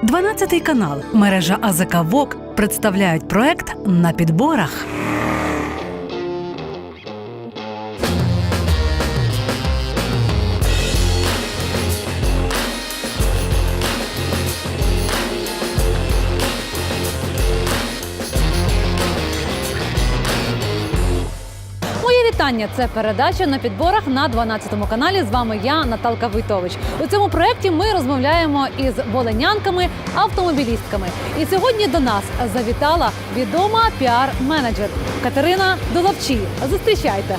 12 канал, мережа АЗК ВОК представляють проект «На підборах». Вітання! Це передача «На підборах» на 12 каналі. З вами я, Наталка Войтович. У цьому проєкті ми розмовляємо із волинянками, автомобілістками. І сьогодні до нас завітала відома піар-менеджер Катерина Доловчій. Зустрічайте!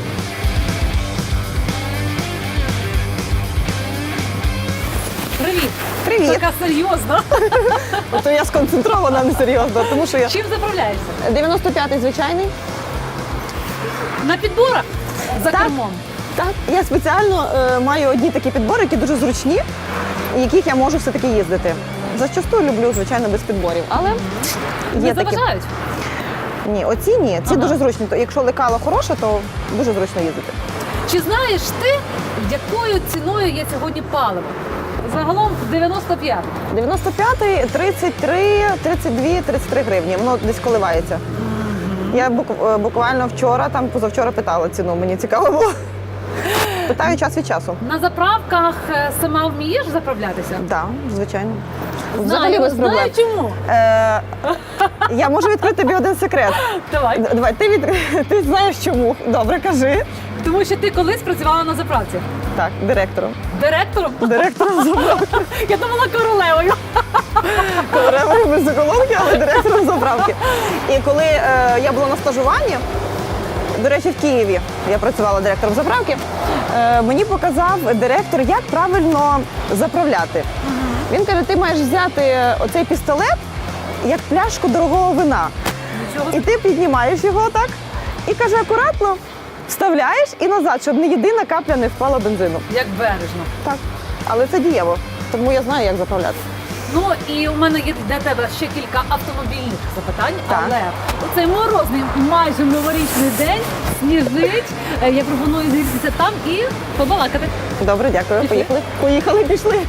Привіт! Привіт! Така серйозна! То я сконцентрована, не серйозно, тому що я... Чим заправляєшся? 95-й звичайний. На підборах? За Так. кермом? Так, я спеціально маю одні такі підбори, які дуже зручні, яких я можу все-таки їздити. Зачасту люблю, звичайно, без підборів, але Не є такі. заважають? Ні, оці ні. Ці Ага. дуже зручні. То якщо лекало хороше, то дуже зручно їздити. Чи знаєш ти, якою ціною є сьогодні паливо? Загалом 95. 95-й 33, 32, 33 гривні. Воно десь коливається. Я буквально вчора, позавчора питала ціну, мені цікаво було. Питаю час від часу. На заправках сама вмієш заправлятися? Так, звичайно. Знаю, без проблем. знаю чому. Я можу відкрити тобі один секрет. Давай. Давай, ти знаєш чому. Добре, кажи. Тому що ти колись працювала на заправці. Так, директором. Директором? Директором заправки. Я думала королевою. Королевою бензоколонки, але директором заправки. І коли я була на стажуванні, до речі, в Києві я працювала директором заправки, мені показав директор, як правильно заправляти. Він каже, ти маєш взяти оцей пістолет, як пляшку дорогого вина. І ти піднімаєш його так, і каже, акуратно вставляєш і назад, щоб ні єдина капля не впала бензину. Як бережно. Так, але це дієво, тому я знаю, як заправляти. Ну і у мене є для тебе ще кілька автомобільних запитань, Так. але у цей морозний, майже новорічний день сніжить. Я пропоную зустрітися там і побалакати. Добре, дякую. Пішли? Поїхали. Поїхали, пішли.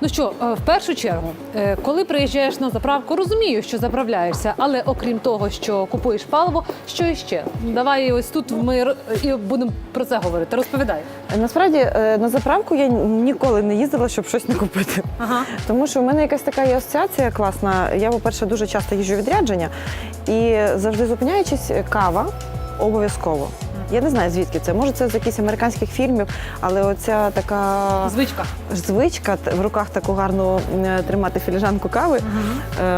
Ну що, в першу чергу, коли приїжджаєш на заправку, розумію, що заправляєшся, але окрім того, що купуєш паливо, що іще? Давай ось тут ми і будемо про це говорити. Розповідай. Насправді на заправку я ніколи не їздила, щоб щось не купити. Ага. Тому що в мене якась така є асоціація класна. Я, по-перше, дуже часто їжджу у відрядження і завжди зупиняючись, кава обов'язково. Я не знаю, звідки це. Може, це з якихось американських фільмів, але оця така звичка в руках таку гарну тримати філіжанку кави,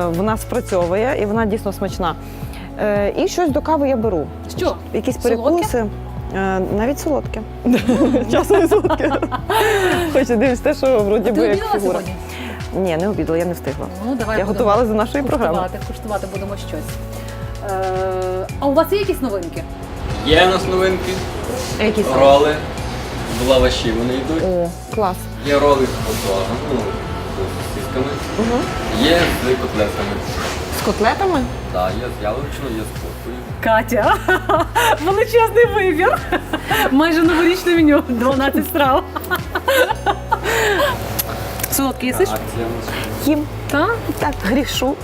вона спрацьовує і вона дійсно смачна. І щось до кави я беру. Що? Якісь Солодке? перекуси. Навіть солодке. Часом і солодке. Хоч дивись те, що вроді би Ти як обідала фігура. сьогодні? Ні, не обідала, я не встигла. Ну, давай Я будемо готувалася до нашої програми. Куштувати будемо щось. А у вас є якісь новинки? Є у нас новинки, Якісь? роли, в лаваші вони йдуть. О, клас. Є роли з фасолем, з сісками, є з котлетами. З котлетами? Так, є з яловичиною, є з куркою. Катя, величезний вибір. Майже новорічне меню, 12 страв. Солодкий їсиш? Акція у нас. Їм. Так? Так, грішу.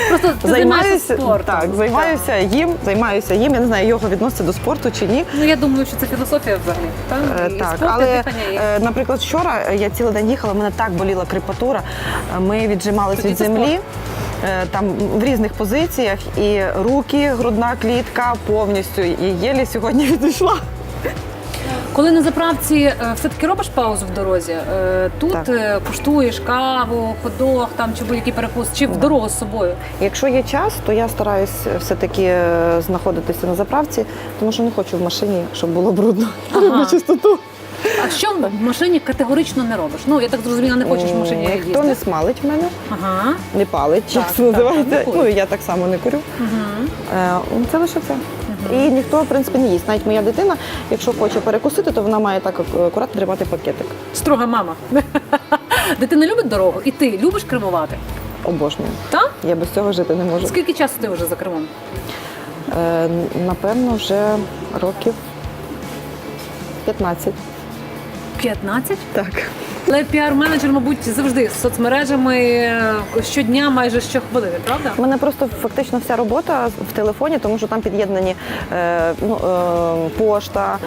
Просто ти займаєшся спортом. Так, займаюся їм. Я не знаю, його відноситься до спорту чи ні. Ну, я думаю, що це філософія взагалі. Так, Так, спорт, і але, дихання, і- наприклад, вчора я цілий день їхала, мене так боліла крепатура. Ми віджимались Тоді від це землі. Там в різних позиціях і руки, грудна клітка повністю. І єлі сьогодні відійшла. Коли на заправці все-таки робиш паузу в дорозі, тут Так. куштуєш каву, ходох там, чи будь-який перекус, чи в дорогу з собою. Якщо є час, то я стараюсь все-таки знаходитися на заправці, тому що не хочу в машині, щоб було брудно. Я люблю чистоту. А що в машині категорично не робиш? Ну, я так зрозуміла, не хочеш в машині їздити. Ніхто не смалить в мене, Ага. не палить, Так, як це так, називається. не курить. Ну, і я так само не курю. Це лише це. І ніхто, в принципі, не їсть. Навіть моя дитина, якщо хоче перекусити, то вона має так акуратно тримати пакетик. Строга мама. Дитина любить дорогу? І ти любиш кермувати? Обожнюю. Так? Я без цього жити не можу. Скільки часу ти вже за кермом? Напевно, вже років 15. 15? Так. Але піар-менеджер, мабуть, завжди з соцмережами щодня, майже щохвилини, правда? У мене просто фактично вся робота в телефоні, тому що там під'єднані пошта,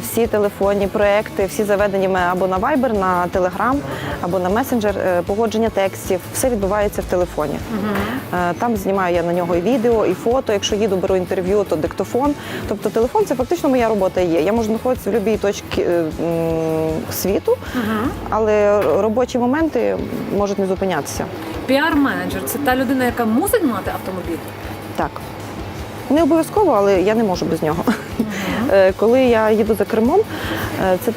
всі телефонні проекти, всі заведені ми або на Viber, на Telegram, або на месенджер, погодження текстів. Все відбувається в телефоні. Там знімаю я на нього і відео, і фото. Якщо їду, беру інтерв'ю, то диктофон. Тобто телефон – це фактично моя робота є. Я можу знаходитися в будь-якій точці світу, але робочі моменти можуть не зупинятися. Піар-менеджер – це та людина, яка мусить мати автомобіль? Так. Не обов'язково, але я не можу без нього. Коли я їду за кермом, це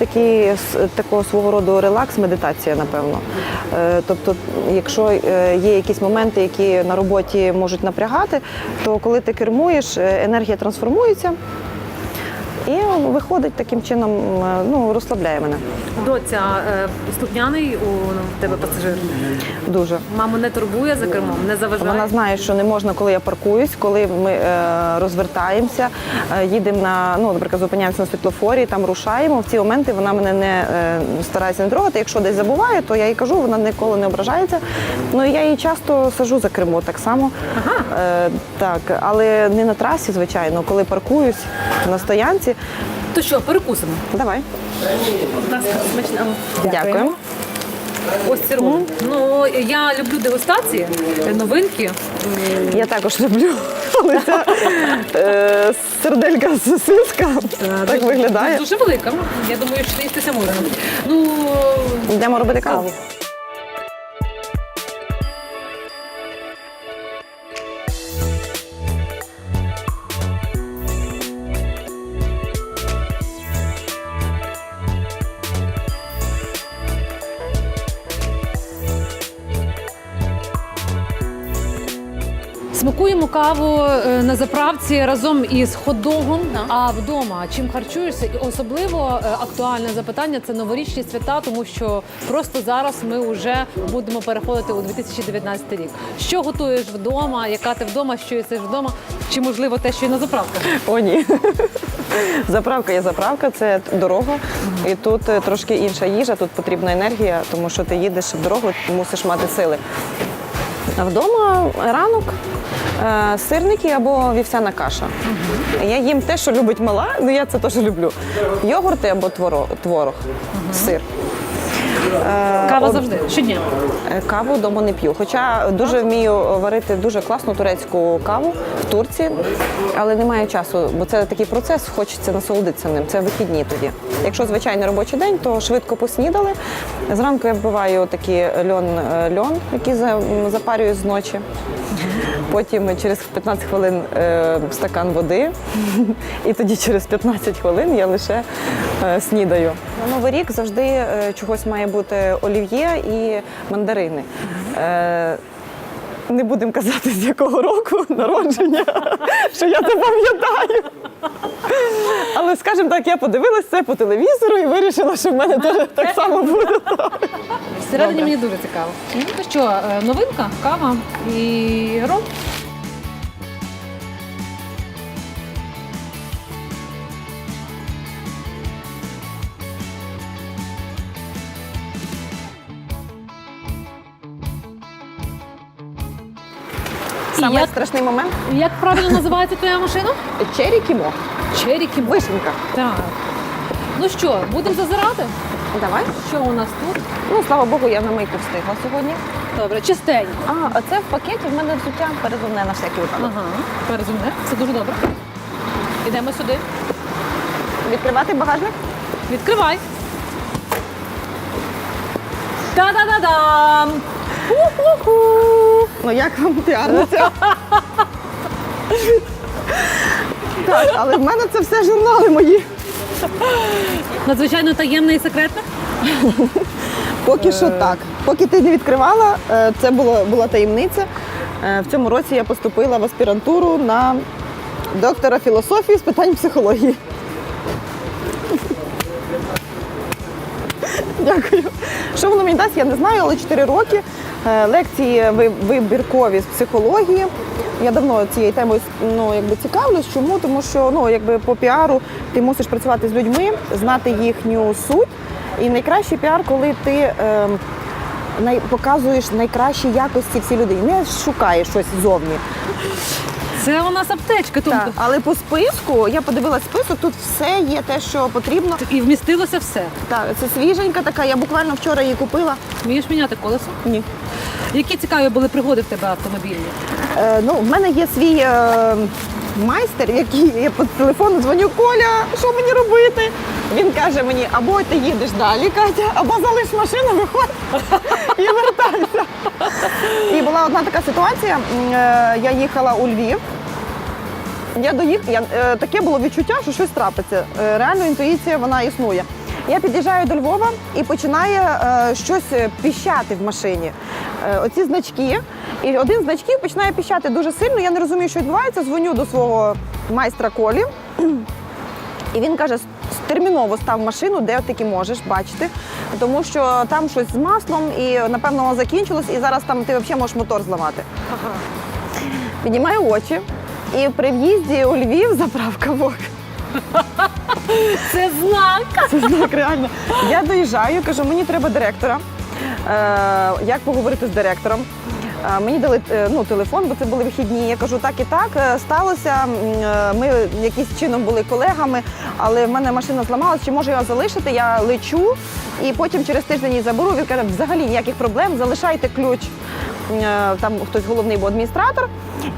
такого свого роду релакс, медитація, напевно. Тобто, якщо є якісь моменти, які на роботі можуть напрягати, то коли ти кермуєш, енергія трансформується і виходить таким чином, розслабляє мене. Доця, слухняний у тебе пасажир? Дуже. Маму не турбує за кермом, не заважає? Вона знає, що не можна, коли я паркуюсь, коли ми розвертаємося, їдемо наприклад, зупиняємося на світлофорі, там рушаємо. В ці моменти вона мене не старається не трогати. Якщо десь забуває, то я їй кажу, вона ніколи не ображається. Ну і я її часто саджу за кермо так само. Так, але не на трасі, звичайно, коли паркуюсь на стоянці. То що, перекусимо? Давай. Будь ласка, смачного. Дякую. Ось ці ролли. Я люблю дегустації, новинки. Я також люблю, але ця серделька сосиска так виглядає. Дуже велика. Я думаю, що їстися можна. Йдемо робити каву. Смакуємо каву на заправці разом із хот-догом. А вдома чим харчуєшся? І особливо актуальне запитання – це новорічні свята, тому що просто зараз ми вже будемо переходити у 2019 рік. Що готуєш вдома? Яка ти вдома? Що їсиш вдома? Чи можливо те, що і на заправках? О, ні. Заправка є заправка, це дорога. І тут трошки інша їжа, тут потрібна енергія, тому що ти їдеш в дорогу, мусиш мати сили. А вдома ранок, сирники або вівсяна каша. Я їм те, що любить мала, я це теж люблю. Йогурти або творог, сир. Кава завжди, щодня. Каву вдома не п'ю. Хоча дуже вмію варити дуже класну турецьку каву в Турції, але немає часу, бо це такий процес, хочеться насолодитися ним. Це вихідні тоді. Якщо звичайний робочий день, то швидко поснідали. Зранку я вбиваю такий льон, який запарюю з ночі. Потім через 15 хвилин стакан води, і тоді через 15 хвилин я лише снідаю. На Новий рік завжди чогось має бути олів'є і мандарини. Не будемо казати, з якого року народження, що я це пам'ятаю. Але, скажімо так, я подивилася це по телевізору і вирішила, що в мене теж так само буде. Всередині мені дуже цікаво. Ну що, новинка, кава і ром. Саме як- страшний момент – Як правильно називається твоя машина? – чері кімо, Черікі. вишенька. Так. Ну що, будемо зазирати? Давай. Що у нас тут? Ну, слава Богу, я на мийку встигла сьогодні. Добре, чистенько. А це в пакеті в мене взуття перезувне на всякий випадок. Ага, перезумне. Це дуже добре. Ідемо сюди. Відкривати багажник? Відкривай. Та-да-да-дам! Ну як вам піарниця? Так, але в мене це все журнали мої. Надзвичайно таємне і секретне. Поки що так. Поки ти не відкривала, це була таємниця. В цьому році я поступила в аспірантуру на доктора філософії з питань психології. Дякую. Що воно мені дасть, я не знаю, але 4 роки. Лекції вибіркові з психології, Я давно цією темою цікавлюсь. Чому? Тому що по піару ти мусиш працювати з людьми, знати їхню суть. І найкращий піар, коли ти показуєш найкращі якості всій людині, не шукаєш щось ззовні. Це у нас аптечка. Тут Так, але по списку, я подивилася список, тут все є те, що потрібно. і вмістилося все. Так, це свіженька така, я буквально вчора її купила. Вмієш міняти колесо? Ні. Які цікаві були пригоди в тебе автомобільні? В мене є свій майстер, який я по телефону дзвоню: Коля, що мені робити? Він каже мені: або ти їдеш далі, Катя, або залиш машину, виходь і вертайся. І була одна така ситуація, я їхала у Львів. Таке було відчуття, що щось трапиться. Реально інтуїція, вона існує. Я під'їжджаю до Львова і починає щось піщати в машині. Оці значки. І один з значків починає піщати дуже сильно. Я не розумію, що відбувається. Дзвоню до свого майстра Колі. І він каже: терміново став машину, де тільки можеш бачити. Тому що там щось з маслом і, напевно, воно закінчилось. І зараз там ти взагалі можеш мотор зламати. Ага. Піднімаю очі. І при в'їзді у Львів заправка ВОК. Це знак! Це знак, реально. Я доїжджаю, кажу: мені треба директора. Як поговорити з директором? Мені дали телефон, бо це були вихідні. Я кажу: так і так, сталося. Ми якимось чином були колегами, але в мене машина зламалась, чи можу я залишити? Я лечу і потім через тиждень її заберу. Він каже: взагалі ніяких проблем, залишайте ключ. Там хтось головний був адміністратор.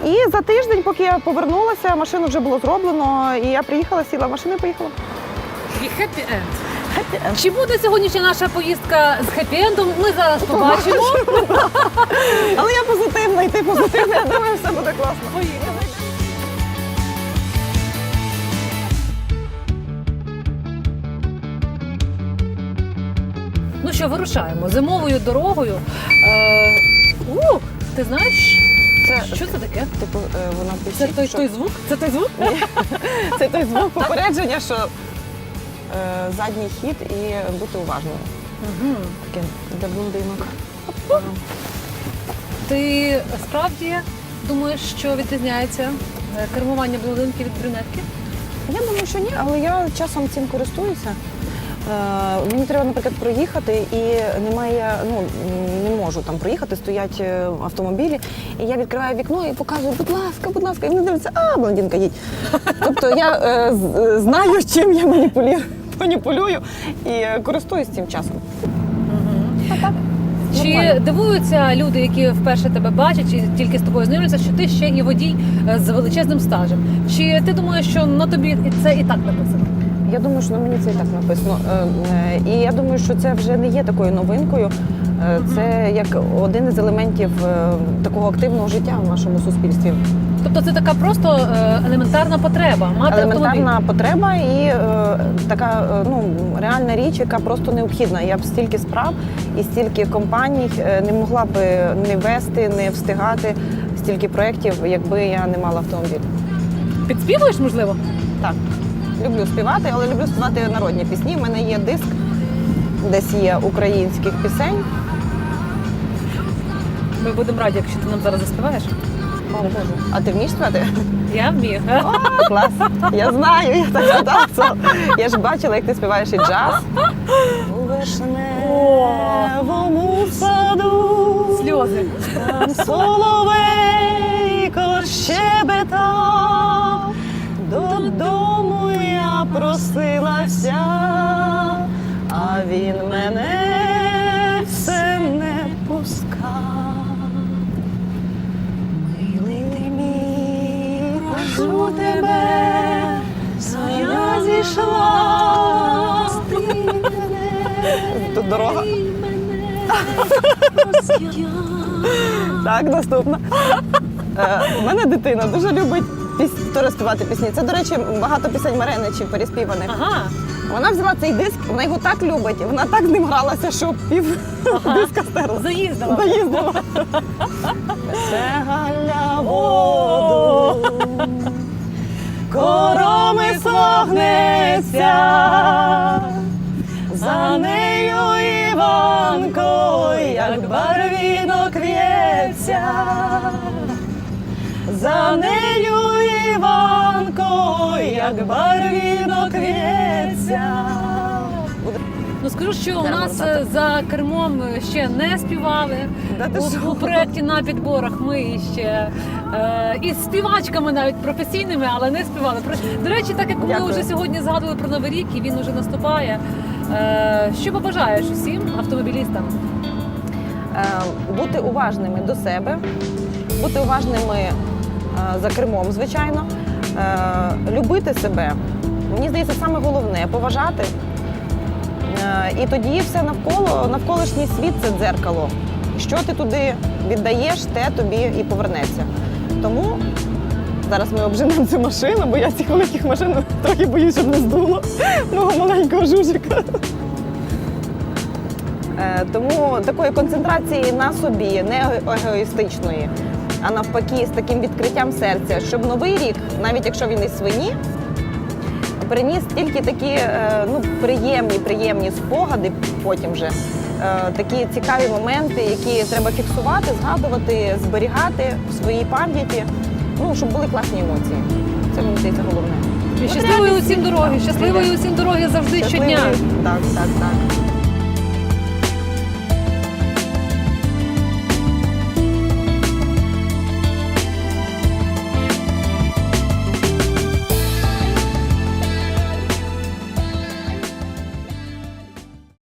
І за тиждень, поки я повернулася, машину вже було зроблено, і я приїхала, сіла в машину і поїхала. І хеппі-енд. Чи буде сьогоднішня наша поїздка з хеппі-ендом? Ми зараз побачимо. Але я позитивна, і ти позитивна, я думаю, все буде класно. Поїхали. Ну що, вирушаємо зимовою дорогою. Ти знаєш, що це таке? Типу, вона Це пишіть, той звук? Це той звук? Це той звук попередження, що задній хід і бути уважною. Таке для блондинок. Ти справді думаєш, що відрізняється кермування блондинки від брюнетки? Я думаю, що ні, але я часом цим користуюся. Мені треба, наприклад, проїхати, і не можу там проїхати, стоять автомобілі, і я відкриваю вікно і показую: будь ласка, і вони дивляться: блондинка, їдь. Тобто я знаю, чим я маніпулюю і користуюсь цим часом. Чи дивуються люди, які вперше тебе бачать, чи тільки з тобою знайомляться, що ти ще і водій з величезним стажем? Чи ти думаєш, що на тобі це і так написано? Я думаю, що на мені це і так написано. І я думаю, що це вже не є такою новинкою. Це як один із елементів такого активного життя в нашому суспільстві. Тобто це така просто елементарна потреба мати Елементарна автомобіль? потреба і така реальна річ, яка просто необхідна. Я б стільки справ і стільки компаній не могла б не вести, не встигати стільки проєктів, якби я не мала автомобіль. Підспівуєш, можливо? Так. Люблю співати, але люблю співати народні пісні. У мене є диск, десь є українських пісень. Ми будемо раді, якщо ти нам зараз заспіваєш. А ти вмієш співати? Я вмію. О, клас! Я знаю, я так згадала. Я ж бачила, як ти співаєш і джаз. У вишневому саду Сльози. там соловейко щебетав, додому я просилася, а він мене все не пускав. Милий мій, прошу тебе, я зійшла з мене. Тут дорога. Так, наступна. У мене дитина дуже любить співати пісні. Це, до речі, багато пісень Мариничів переспіваних. Ага. Вона взяла цей диск, вона його так любить, вона так з ним гралася, що пів диска стерла. Заїздила. Заїздила. Це Галя воду, коромисло гнеться, за нею Іванко, як барвінок в'ється. За нею Іванко, як барвінок в'ється. Ну скажу, що у Треба нас вертати. за кермом ще не співали. Да ти що? У проєкті на підборах ми ще із співачками навіть професійними, але не співали. До речі, так як ми Дякую. вже сьогодні згадували про Новий рік і він уже наступає. Що побажаєш усім автомобілістам? Бути уважними до себе, бути уважними за кермом, звичайно, любити себе. Мені здається, саме головне поважати. І тоді все навколишній світ це дзеркало. Що ти туди віддаєш, те тобі і повернеться. Тому зараз ми обженемо цю машину, бо я цих великих машин трохи боюсь, щоб не здуло мого маленького жужика. Тому такої концентрації на собі, не егоїстичної, а навпаки, з таким відкриттям серця, щоб новий рік, навіть якщо він із свині, приніс тільки такі приємні спогади потім вже, такі цікаві моменти, які треба фіксувати, згадувати, зберігати в своїй пам'яті, щоб були класні емоції. Це, мені здається, головне. І щасливої усім дороги! Щасливої усім дороги завжди щодня! Так.